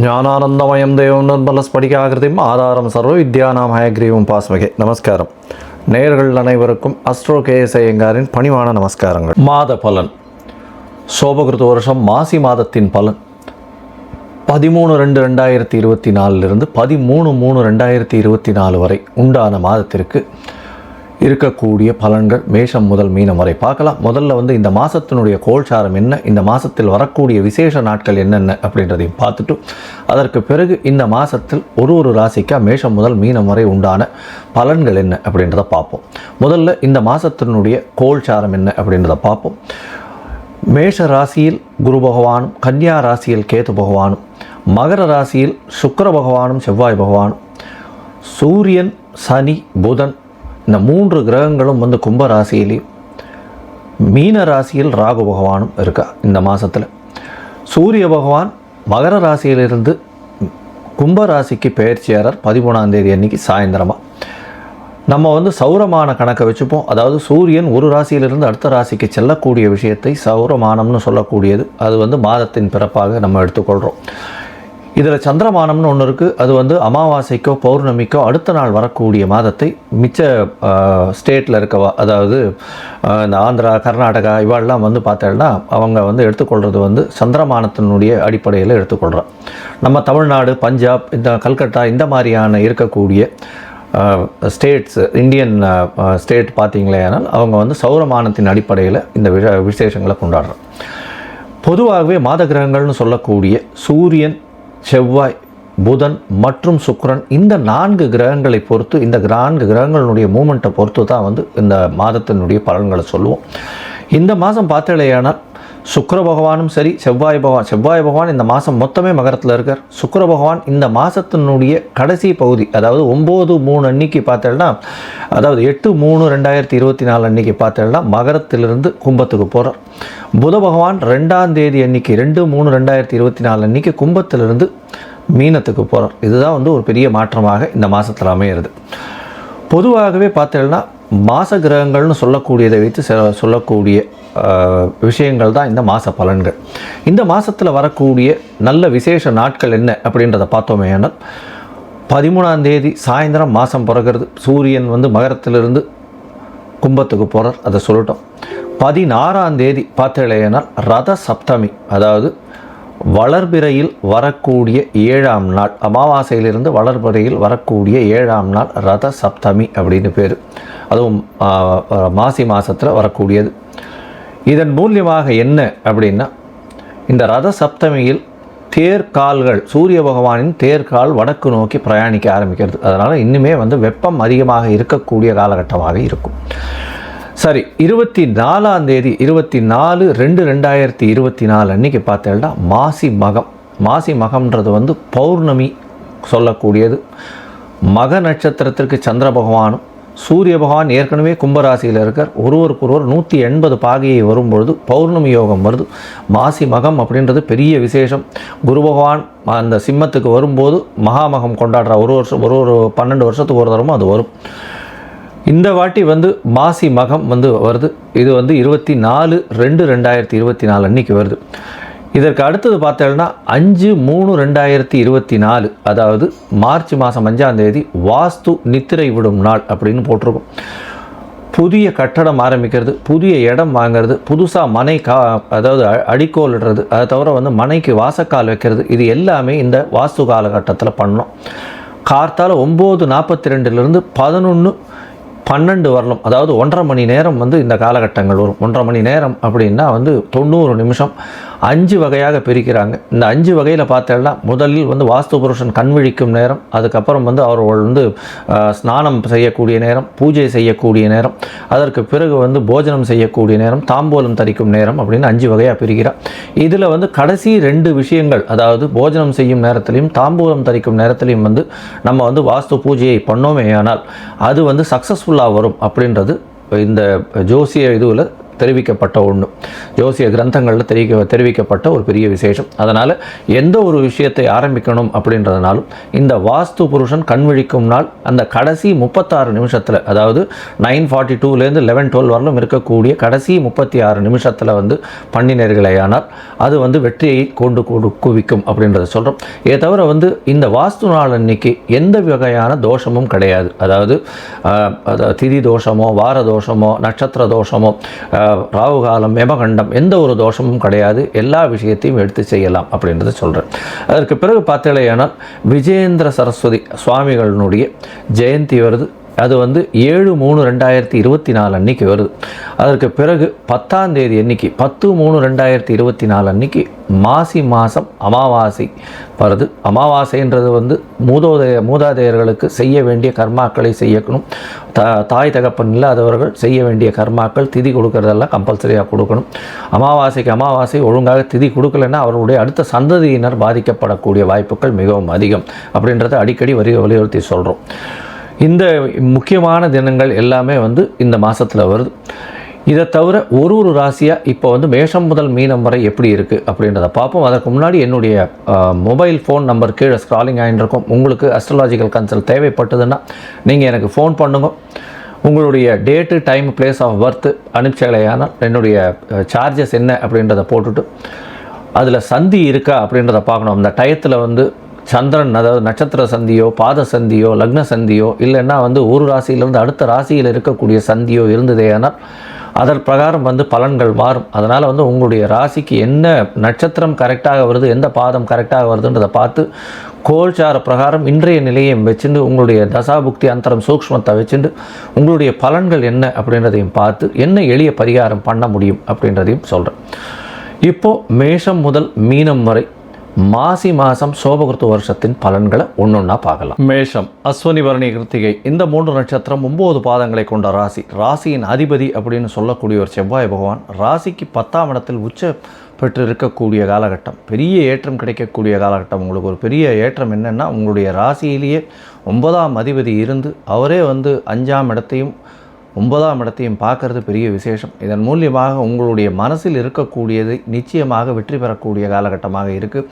ஞானானந்தமயம் தேவம் நர்மலஸ்படிகாகிருதியும் ஆதாரம் சர்வ வித்யானாம் ஹயக்ரீவம் பாஸ்மகே. நமஸ்காரம். நேயர்கள் அனைவருக்கும் அஸ்ட்ரோ கேஎஸ் ஐயங்காரின் பணிவான நமஸ்காரங்கள். மாத பலன். சோபகிருத வருஷம் மாசி மாதத்தின் பலன் 13/2/2024 13/3/2024 வரை உண்டான மாதத்திற்கு இருக்கக்கூடிய பலன்கள் மேஷம் முதல் மீனம் வரை பார்க்கலாம். முதல்ல இந்த மாதத்தினுடைய கோல்சாரம் என்ன, இந்த மாதத்தில் வரக்கூடிய விசேஷ நாட்கள் என்னென்ன அப்படின்றதையும் பார்த்துட்டு அதற்கு பிறகு இந்த மாதத்தில் ஒரு ராசிக்காக மேஷம் முதல் மீனம் வரை உண்டான பலன்கள் என்ன அப்படின்றத பார்ப்போம். முதல்ல இந்த மாதத்தினுடைய கோல்சாரம் என்ன அப்படின்றத பார்ப்போம். மேஷ ராசியில் குரு பகவானும், கன்னியா ராசியில் கேது பகவானும், மகர ராசியில் சுக்கிர பகவானும் செவ்வாய் பகவானும், சூரியன் சனி புதன் இந்த 3 கிரகங்களும் கும்ப ராசியிலையும், மீன ராசியில் ராகு பகவானும் இருக்கா. இந்த மாதத்தில் சூரிய பகவான் மகர ராசியிலிருந்து கும்ப ராசிக்கு பெயர்ச்சியாளர் 13ஆம் தேதி அன்றைக்கி சாயந்தரமாக. நம்ம சௌரமான கணக்கை வச்சுப்போம். அதாவது சூரியன் ஒரு ராசியிலிருந்து அடுத்த ராசிக்கு செல்லக்கூடிய விஷயத்தை சௌரமானம்னு சொல்லக்கூடியது. அது மாதத்தின் பிறப்பாக நம்ம எடுத்துக்கொள்கிறோம். இதில் சந்திரமானம்னு ஒன்று இருக்குது. அது அமாவாசைக்கோ பௌர்ணமிக்கோ அடுத்த நாள் வரக்கூடிய மாதத்தை மிச்ச ஸ்டேட்டில் இருக்கவா, அதாவது இந்த ஆந்திரா கர்நாடகா இவாளெலாம் பார்த்தோம்னா அவங்க எடுத்துக்கொள்கிறது சந்திரமானத்தினுடைய அடிப்படையில் எடுத்துக்கொள்கிறோம். நம்ம தமிழ்நாடு, பஞ்சாப், இந்த கல்கட்டா இந்த மாதிரியான இருக்கக்கூடிய ஸ்டேட்ஸ், இந்தியன் ஸ்டேட் பார்த்திங்களேனால் அவங்க சௌரமானத்தின் அடிப்படையில் இந்த விசேஷங்களை கொண்டாடுறோம். பொதுவாகவே மாத கிரகங்கள்னு சொல்லக்கூடிய சூரியன், செவ்வாய், புதன் மற்றும் சுக்கிரன் இந்த 4 கிரகங்களை பொறுத்து, இந்த 4 கிரகங்களுடைய மூமெண்ட்டை பொறுத்து தான் இந்த மாதத்தினுடைய பலன்களை சொல்லுவோம். இந்த மாதம் பார்த்தலையானால் சுக்கிர பகவானும் சரி, செவ்வாய் பகவான் இந்த மாதம் மொத்தமே மகரத்தில் இருக்கார். சுக்கிர பகவான் இந்த மாதத்தினுடைய கடைசி பகுதி, அதாவது 9/3 அன்னைக்கு பார்த்தேன்னா, அதாவது 8/3/2024 அன்னைக்கு பார்த்தேன்னா மகரத்திலிருந்து கும்பத்துக்கு போகிறார். புத பகவான் 2ஆம் தேதி அன்னைக்கு 2/3/2024 அன்னைக்கு கும்பத்திலிருந்து மீனத்துக்கு போகிறார். இதுதான் ஒரு பெரிய மாற்றமாக இந்த மாதத்தில் அமையிறது. பொதுவாகவே பார்த்தேன்னா மாத கிரகங்கள்னு சொல்லக்கூடியதை வைத்து சொல்லக்கூடிய விஷயங்கள் தான் இந்த மாத பலன்கள். இந்த மாதத்தில் வரக்கூடிய நல்ல விசேஷ நாட்கள் என்ன அப்படின்றத பார்த்தோமே. ஆனால் 13ஆம் தேதி சாயந்தரம் மாதம் பிறகுறது. சூரியன் மகரத்திலிருந்து கும்பத்துக்கு போகிறார், அதை சொல்லட்டும். 16ஆம் தேதி பார்த்தேனால் ரத சப்தமி, அதாவது வளர்பிறையில் வரக்கூடிய 7ஆம் நாள், அமாவாசையிலிருந்து வளர்பிறையில் வரக்கூடிய 7ஆம் நாள் ரத சப்தமி அப்படின்னு பேர். அதுவும் மாசி மாதத்தில் வரக்கூடியது. இதன் மூலியமாக என்ன அப்படின்னா, இந்த ரத சப்தமியில் தேர்கால்கள், சூரிய பகவானின் தேர்கால் வடக்கு நோக்கி பிரயாணிக்க ஆரம்பிக்கிறது. அதனால் இன்னுமே வெப்பம் அதிகமாக இருக்கக்கூடிய காலகட்டமாக இருக்கும். சரி, 24ஆம் தேதி 24/2/2024 அன்றைக்கி பார்த்தேன்னா மாசி மகம். மாசி மகம்ன்றது பௌர்ணமி சொல்லக்கூடியது. மக நட்சத்திரத்திற்கு சந்திர பகவானும் சூரிய பகவான் ஏற்கனவே கும்பராசியில் இருக்கார். ஒருவருக்கொருவர் 180 பாகையை வரும்பொழுது பௌர்ணமி யோகம் வருது. மாசி மகம் அப்படின்றது பெரிய விசேஷம். குரு பகவான் அந்த சிம்மத்துக்கு வரும்போது மகாமகம் கொண்டாடுற ஒரு 12 வருஷத்துக்கு ஒரு தரமும் அது வரும். இந்த வாட்டி மாசி மகம் வருது. இது 24/2/2024 அன்றைக்கி வருது. இதற்கு அடுத்தது பார்த்தோம்னா 5/3/2024, அதாவது மார்ச் மாதம் 5ஆம் தேதி வாஸ்து நித்திரை விடும் நாள் அப்படின்னு போட்டிருக்கும். புதிய கட்டடம் ஆரம்பிக்கிறது, புதிய இடம் வாங்கிறது, புதுசாக மனை அதாவது அடிக்கோல் இடுறது, அதை தவிர மனைக்கு வாசக்கால் வைக்கிறது, இது எல்லாமே இந்த வாஸ்து காலகட்டத்தில் பண்ணோம். கார்த்தால் 9:42 11:12 வரலாம், அதாவது 1.5 மணி நேரம் இந்த காலகட்டங்கள் வரும். 1.5 மணி நேரம் அப்படின்னா 90 நிமிஷம் 5 வகையாக பிரிக்கிறாங்க. இந்த 5 வகையில் பார்த்தோம்னா முதலில் வாஸ்து புருஷன் கண் விழிக்கும் நேரம், அதுக்கப்புறம் அவர்கள் ஸ்நானம் செய்யக்கூடிய நேரம், பூஜை செய்யக்கூடிய நேரம், அதற்கு பிறகு போஜனம் செய்யக்கூடிய நேரம், தாம்பூலம் தரிக்கும் நேரம் அப்படின்னு 5 வகையாக பிரிக்கிறார். இதில் கடைசி 2 விஷயங்கள், அதாவது போஜனம் செய்யும் நேரத்திலையும் தாம்பூலம் தரிக்கும் நேரத்திலையும் நம்ம வாஸ்து பூஜையை பண்ணோமே ஆனால் அது சக்ஸஸ்ஃபுல்லாக வரும் அப்படின்றது இந்த ஜோசிய இதுவில் தெரிவிக்கப்பட்ட ஒன்று, ஜோசிய கிரந்தங்களில் தெரிவிக்கப்பட்ட ஒரு பெரிய விசேஷம். அதனால் எந்த ஒரு விஷயத்தை ஆரம்பிக்கணும் அப்படின்றதுனாலும் இந்த வாஸ்து புருஷன் கண்விழிக்கும் நாள் அந்த கடைசி 36 நிமிஷத்தில், அதாவது 9:42 11:12 வரலும் இருக்கக்கூடிய கடைசி 36 நிமிஷத்தில் பண்ணினர்களேயானால் அது வெற்றியை கொண்டு குவிக்கும் அப்படின்றத சொல்கிறோம். இதை தவிர இந்த வாஸ்து நாள் அன்னைக்கு எந்த வகையான தோஷமும் கிடையாது. அதாவது திதி தோஷமோ, வார தோஷமோ, நட்சத்திர தோஷமோ, ராகுகாலம், யமகண்டம், எந்த ஒரு தோஷமும் கிடையாது. எல்லா விஷயத்தையும் எடுத்து செய்யலாம் அப்படின்றத சொல்கிறேன். அதற்கு பிறகு பார்த்தீங்கன்னா விஜயேந்திர சரஸ்வதி சுவாமிகளினுடைய ஜெயந்தி வருது. அது 7/3/2024 அன்னைக்கு வருது. அதற்கு பிறகு 10ஆம் தேதி அன்னைக்கு 10/3/2024 அன்னைக்கு மாசி மாதம் அமாவாசை வருது. அமாவாசைன்றது மூதாதையர்களுக்கு செய்ய வேண்டிய கர்மாக்களை செய்யணும். தாய் தகப்பன் இல்லாதவர்கள் செய்ய வேண்டிய கர்மாக்கள், திதி கொடுக்கறதெல்லாம் கம்பல்சரியாக கொடுக்கணும். அமாவாசை ஒழுங்காக திதி கொடுக்கலைன்னா அவர்களுடைய அடுத்த சந்ததியினர் பாதிக்கப்படக்கூடிய வாய்ப்புகள் மிகவும் அதிகம் அப்படின்றத அடிக்கடி வலியுறுத்தி சொல்கிறோம். இந்த முக்கியமான தினங்கள் எல்லாமே இந்த மாதத்தில் வருது. இதை தவிர ஒரு ராசியாக இப்போ மேஷம் முதல் மீனம் வரை எப்படி இருக்குது அப்படின்றத பார்ப்போம். அதற்கு முன்னாடி என்னுடைய மொபைல் ஃபோன் நம்பர் கீழே ஸ்க்ராலிங் ஆகிட்டுருக்கும். உங்களுக்கு அஸ்ட்ராலாஜிக்கல் கன்சல்ட் தேவைப்பட்டதுன்னா நீங்கள் எனக்கு ஃபோன் பண்ணுங்க. உங்களுடைய date, time, place of birth அனுப்பிச்சலையானால் என்னுடைய சார்ஜஸ் என்ன அப்படின்றத போட்டுட்டு அதில் சந்தி இருக்கா அப்படின்றத பார்க்கணும். அந்த டயத்தில் சந்திரன், அதாவது நட்சத்திர சந்தியோ, பாத சந்தியோ, லக்ன சந்தியோ, இல்லைன்னா ஒரு ராசியிலிருந்து அடுத்த ராசியில் இருக்கக்கூடிய சந்தியோ இருந்ததேயானால் அதன் பிரகாரம் பலன்கள் மாறும். அதனால் உங்களுடைய ராசிக்கு என்ன நட்சத்திரம் கரெக்டாக வருது, எந்த பாதம் கரெக்டாக வருதுன்றதை பார்த்து கோல்சார பிரகாரம் இன்றைய நிலையை வச்சுட்டு உங்களுடைய தசாபுக்தி அந்தரம் சூக்ஷ்மத்தை வச்சுட்டு உங்களுடைய பலன்கள் என்ன அப்படின்றதையும் பார்த்து என்ன எளிய பரிகாரம் பண்ண முடியும் அப்படின்றதையும் சொல்கிறேன். இப்போது மேஷம் முதல் மீனம் வரை மாசி மாதம் சோபகிருத்து வருஷத்தின் பலன்களை ஒன்றொன்னா பார்க்கலாம். மேஷம், அஸ்வினி, பரணி, கிருத்திகை இந்த 3 நட்சத்திரம் 9 பாதங்களை கொண்ட ராசி. ராசியின் அதிபதி அப்படின்னு சொல்லக்கூடிய ஒரு செவ்வாய் பகவான் ராசிக்கு 10ஆம் இடத்தில் உச்ச பெற்று இருக்கக்கூடிய காலகட்டம், பெரிய ஏற்றம் கிடைக்கக்கூடிய காலகட்டம். உங்களுக்கு ஒரு பெரிய ஏற்றம் என்னென்னா, உங்களுடைய ராசியிலேயே 9ஆம் அதிபதி இருந்து அவரே 5ஆம் இடத்தையும் 9ஆம் இடத்தையும் பார்க்கறது பெரிய விசேஷம். இதன் மூலியமாக உங்களுடைய மனசில் இருக்கக்கூடியதை நிச்சயமாக வெற்றி பெறக்கூடிய காலகட்டமாக இருக்குது.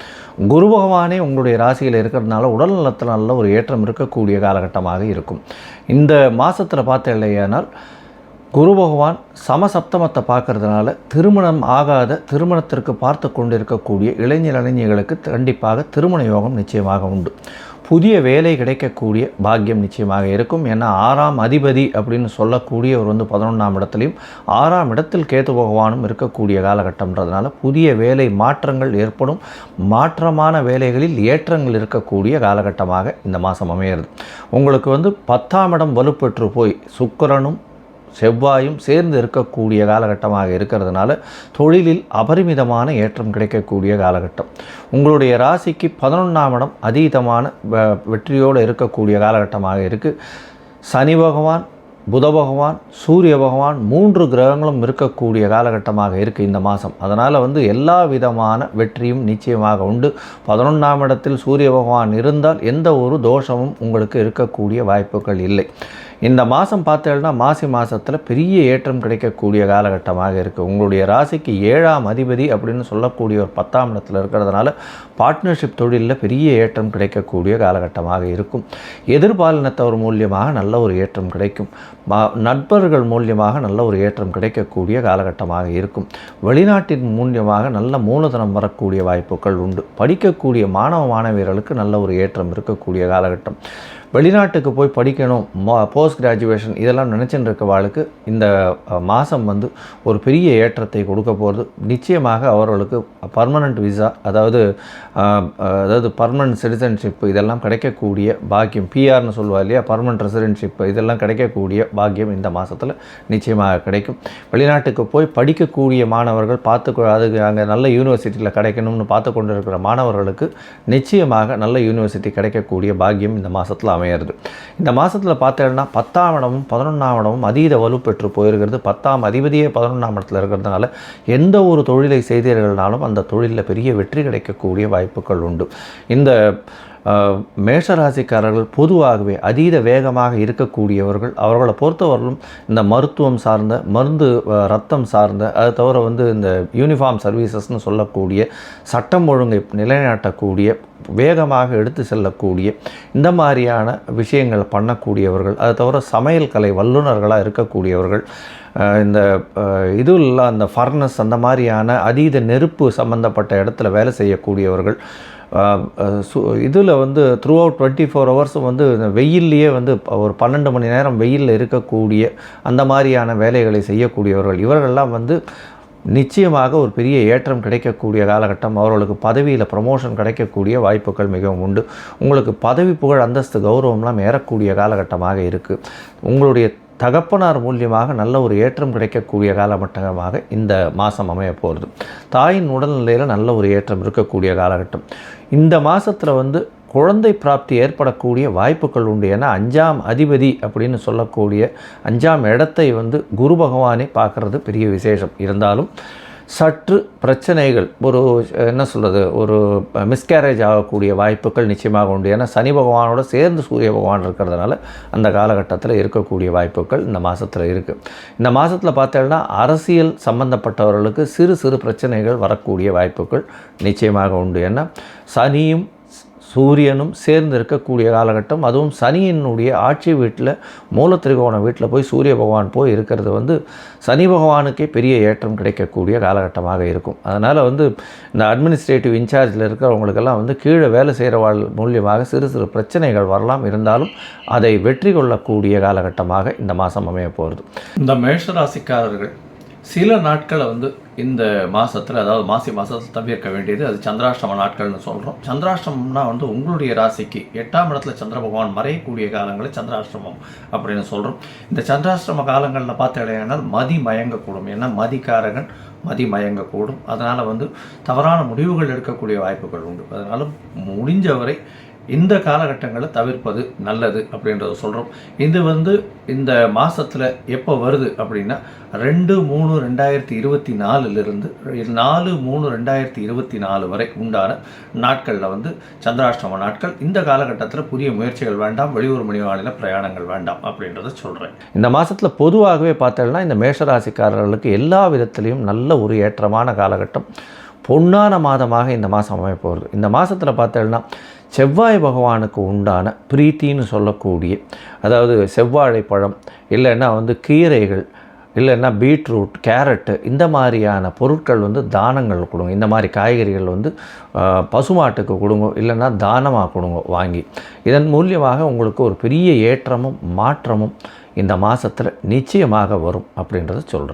குரு பகவானே உங்களுடைய ராசியில் இருக்கிறதுனால உடல் நலத்தில் நல்ல ஒரு ஏற்றம் இருக்கக்கூடிய காலகட்டமாக இருக்கும். இந்த மாதத்தில் பார்த்த இல்லையானால் குரு பகவான் சமசப்தமத்தை பார்க்கறதுனால திருமணம் ஆகாத, திருமணத்திற்கு பார்த்து கொண்டு இருக்கக்கூடிய இளைஞர்களுக்கு கண்டிப்பாக திருமண யோகம் நிச்சயமாக உண்டு. புதிய வேலை கிடைக்கக்கூடிய பாக்கியம் நிச்சயமாக இருக்கும். ஏன்னா 6ஆம் அதிபதி அப்படின்னு சொல்லக்கூடியவர் 11ஆம் இடத்துலையும் 6ஆம் இடத்தில் கேது பகவானும் இருக்கக்கூடிய காலகட்டம்ன்றதுனால புதிய வேலை மாற்றங்கள் ஏற்படும். மாற்றமான வேலைகளில் ஏற்றங்கள் இருக்கக்கூடிய காலகட்டமாக இந்த மாதம் அமையிறது. உங்களுக்கு 10ஆம் இடம் வலுப்பெற்று போய் சுக்கிரனும் செவ்வாயும் சேர்ந்து இருக்கக்கூடிய காலகட்டமாக இருக்கிறதுனால தொழிலில் அபரிமிதமான ஏற்றம் கிடைக்கக்கூடிய காலகட்டம். உங்களுடைய ராசிக்கு 11ஆம் இடம் அதீதமான வெற்றியோடு இருக்கக்கூடிய காலகட்டமாக இருக்குது. சனி பகவான், புத பகவான், சூரிய பகவான் 3 கிரகங்களும் இருக்கக்கூடிய காலகட்டமாக இருக்குது இந்த மாதம். அதனால் எல்லா விதமான வெற்றியும் நிச்சயமாக உண்டு. 11ஆம் இடத்தில் சூரிய பகவான் இருந்தால் எந்த ஒரு தோஷமும் உங்களுக்கு இருக்கக்கூடிய வாய்ப்புகள் இல்லை. இந்த மாதம் பார்த்தேன்னா மாசி மாதத்தில் பெரிய ஏற்றம் கிடைக்கக்கூடிய காலகட்டமாக இருக்குது. உங்களுடைய ராசிக்கு 7ஆம் அதிபதி அப்படின்னு சொல்லக்கூடிய ஒரு 10ஆம் இடத்தில் இருக்கிறதுனால பார்ட்னர்ஷிப் தொழிலில் பெரிய ஏற்றம் கிடைக்கக்கூடிய காலகட்டமாக இருக்கும். எதிர்பாலினத்தவர் மூலியமாக நல்ல ஒரு ஏற்றம் கிடைக்கும். நண்பர்கள் மூலியமாக நல்ல ஒரு ஏற்றம் கிடைக்கக்கூடிய காலகட்டமாக இருக்கும். வெளிநாட்டின் மூலியமாக நல்ல மூலதனம் வரக்கூடிய வாய்ப்புகள் உண்டு. படிக்கக்கூடிய மாணவியர்களுக்கு நல்ல ஒரு ஏற்றம் இருக்கக்கூடிய காலகட்டம். வெளிநாட்டுக்கு போய் படிக்கணும், போஸ்ட் கிராஜுவேஷன் இதெல்லாம் நினச்சின்னு இருக்கவாளுக்கு இந்த மாதம் ஒரு பெரிய ஏற்றத்தை கொடுக்க போகிறது. நிச்சயமாக அவர்களுக்கு பர்மனண்ட் விசா, அதாவது பர்மனண்ட் சிட்டிசன்ஷிப் இதெல்லாம் கிடைக்கக்கூடிய பாக்கியம், பிஆர்னு சொல்லுவாள் இல்லையா, பர்மனண்ட் ரெசிடென்ஷிப் இதெல்லாம் கிடைக்கக்கூடிய பாக்கியம் இந்த மாதத்தில் நிச்சயமாக கிடைக்கும். வெளிநாட்டுக்கு போய் படிக்கக்கூடிய மாணவர்கள் அதுக்கு அங்கே நல்ல யூனிவர்சிட்டியில் கிடைக்கணும்னு பார்த்து கொண்டு இருக்கிற மாணவர்களுக்கு நிச்சயமாக நல்ல யூனிவர்சிட்டி கிடைக்கக்கூடிய பாக்கியம் இந்த மாதத்தில் அமையிறது. இந்த மாதத்தில் பார்த்தேன்னா 10ஆம் இடமும் 11ஆம் இடமும் அதீத வலுப்பெற்று போயிருக்கிறது. 10ஆம் அதிபதியே 11ஆம் இடத்துல இருக்கிறதுனால எந்த ஒரு தொழிலை செய்தீர்கள்னாலும் அந்த தொழிலில் பெரிய வெற்றி கிடைக்கக்கூடிய வாய்ப்புகள் உண்டு. இந்த மேஷராசிக்காரர்கள் பொதுவாகவே அதீத வேகமாக இருக்கக்கூடியவர்கள். அவர்களை பொறுத்தவரையிலும் இந்த மருத்துவம் சார்ந்த மருந்து, ரத்தம் சார்ந்த, அது தவிர வந்து இந்த யூனிஃபார்ம் சர்வீசஸ்னு சொல்லக்கூடிய சட்டம் ஒழுங்கை நிலைநாட்டக்கூடிய, வேகமாக எடுத்து செல்லக்கூடிய இந்த மாதிரியான விஷயங்கள் பண்ணக்கூடியவர்கள். அது தவிர சமையல் கலை வல்லுநர்களாக இருக்கக்கூடியவர்கள், இந்த இதுலாம் அந்த ஃபர்னஸ் அந்த மாதிரியான அதீத நெருப்பு சம்மந்தப்பட்ட இடத்துல வேலை செய்யக்கூடியவர்கள். இதில் வந்து த்ரூ அவுட் 24 ஹவர்ஸும் வந்து வெயில்லையே வந்து ஒரு 12 மணி நேரம் வெயிலில் இருக்கக்கூடிய அந்த மாதிரியான வேலைகளை செய்யக்கூடியவர்கள். இவர்கள்லாம் வந்து நிச்சயமாக ஒரு பெரிய ஏற்றம் கிடைக்கக்கூடிய காலகட்டம். அவர்களுக்கு பதவியில் ப்ரமோஷன் கிடைக்கக்கூடிய வாய்ப்புகள் மிகவும் உண்டு. உங்களுக்கு பதவி, புகழ், அந்தஸ்து, கௌரவம்லாம் ஏறக்கூடிய காலகட்டமாக இருக்குது. உங்களுடைய தகப்பனார் மூலியமாக நல்ல ஒரு ஏற்றம் கிடைக்கக்கூடிய காலகட்டமாக இந்த மாதம் அமைய போகிறது. தாயின் உடல்நிலையில் நல்ல ஒரு ஏற்றம் இருக்கக்கூடிய காலகட்டம். இந்த மாதத்தில் வந்து குழந்தை பிராப்தி ஏற்படக்கூடிய வாய்ப்புகள் உண்டு. ஏன்னா 5ஆம் அதிபதி அப்படின்னு சொல்லக்கூடிய 5ஆம் இடத்தை வந்து குரு பகவானே பார்க்குறது பெரிய விசேஷம். இருந்தாலும் சற்று பிரச்சனைகள், ஒரு என்ன சொல்கிறது, ஒரு மிஸ்கேரேஜ் ஆகக்கூடிய வாய்ப்புகள் நிச்சயமாக உண்டு. ஏன்னா சனி பகவானோட சேர்ந்து சூரிய பகவான் இருக்கிறதுனால அந்த காலகட்டத்தில் இருக்கக்கூடிய வாய்ப்புகள் இந்த மாதத்தில் இருக்குது. இந்த மாதத்தில் பார்த்தீங்கன்னா அரசியல் சம்பந்தப்பட்டவர்களுக்கு சிறு சிறு பிரச்சனைகள் வரக்கூடிய வாய்ப்புகள் நிச்சயமாக உண்டு. ஏன்னா சனியும் சூரியனும் சேர்ந்து இருக்கக்கூடிய காலகட்டம். அதுவும் சனியினுடைய ஆட்சி வீட்டில், மூலத்திரிகோண வீட்டில் போய் சூரிய பகவான் போய் இருக்கிறது வந்து சனி பகவானுக்கே பெரிய ஏற்றம் கிடைக்கக்கூடிய காலகட்டமாக இருக்கும். அதனால் வந்து இந்த அட்மினிஸ்ட்ரேட்டிவ் இன்சார்ஜில் இருக்கிறவங்களுக்கெல்லாம் வந்து கீழே வேலை செய்கிறவாள் மூலியமாக சிறு சிறு பிரச்சனைகள் வரலாம். இருந்தாலும் அதை வெற்றி கொள்ளக்கூடிய காலகட்டமாக இந்த மாதம் அமைய போகிறது. இந்த மேஷராசிக்காரர்கள் சில நாட்களை வந்து இந்த மாதத்தில், அதாவது மாசி மாதத்தில் தவிர்க்க வேண்டியது, அது சந்திராஷ்டம நாட்கள்னு சொல்கிறோம். சந்திராஷ்டமம்னா வந்து உங்களுடைய ராசிக்கு 8ஆம் இடத்துல சந்திர பகவான் மறையக்கூடிய காலங்களை சந்திராஷ்டமம் அப்படின்னு சொல்கிறோம். இந்த சந்திராஷ்டம காலங்களில் பார்த்தீங்கன்னா மதி மயங்கக்கூடும். ஏன்னா மதிக்காரகன் மதி மயங்கக்கூடும். அதனால் வந்து தவறான முடிவுகள் எடுக்கக்கூடிய வாய்ப்புகள் உண்டு. அதனால் முடிஞ்சவரை இந்த காலகட்டங்களை தவிர்ப்பது நல்லது அப்படின்றத சொல்கிறோம். இது வந்து இந்த மாதத்தில் எப்போ வருது அப்படின்னா 2/3/2024 4/3/2024 வரை உண்டான நாட்களில் வந்து சந்திராஷ்டம நாட்கள். இந்த காலகட்டத்தில் புதிய முயற்சிகள் வேண்டாம், வெளியூர் மாநில பிரயாணங்கள் வேண்டாம் அப்படின்றத சொல்கிறேன். இந்த மாதத்தில் பொதுவாகவே பார்த்தோம்னா இந்த மேஷராசிக்காரர்களுக்கு எல்லா விதத்திலையும் நல்ல ஒரு ஏற்றமான காலகட்டம், பொன்னான மாதமாக இந்த மாதம் அமைய போகிறது. இந்த மாதத்தில் பார்த்தோம்னா செவ்வாய் பகவானுக்கு உண்டான பிரீத்தின்னு சொல்லக்கூடிய, அதாவது செவ்வாழை பழம், இல்லைன்னா வந்து கீரைகள், இல்லைன்னா பீட்ரூட், கேரட்டு, இந்த மாதிரியான பொருட்கள் வந்து தானங்கள் கொடுங்க. இந்த மாதிரி காய்கறிகள் வந்து பசுமாட்டுக்கு கொடுங்க, இல்லைன்னா தானமாக கொடுங்க வாங்கி. இதன் மூலியமாக உங்களுக்கு ஒரு பெரிய ஏற்றமும் மாற்றமும் இந்த மாதத்தில் நிச்சயமாக வரும் அப்படின்றத சொல்கிறேன்.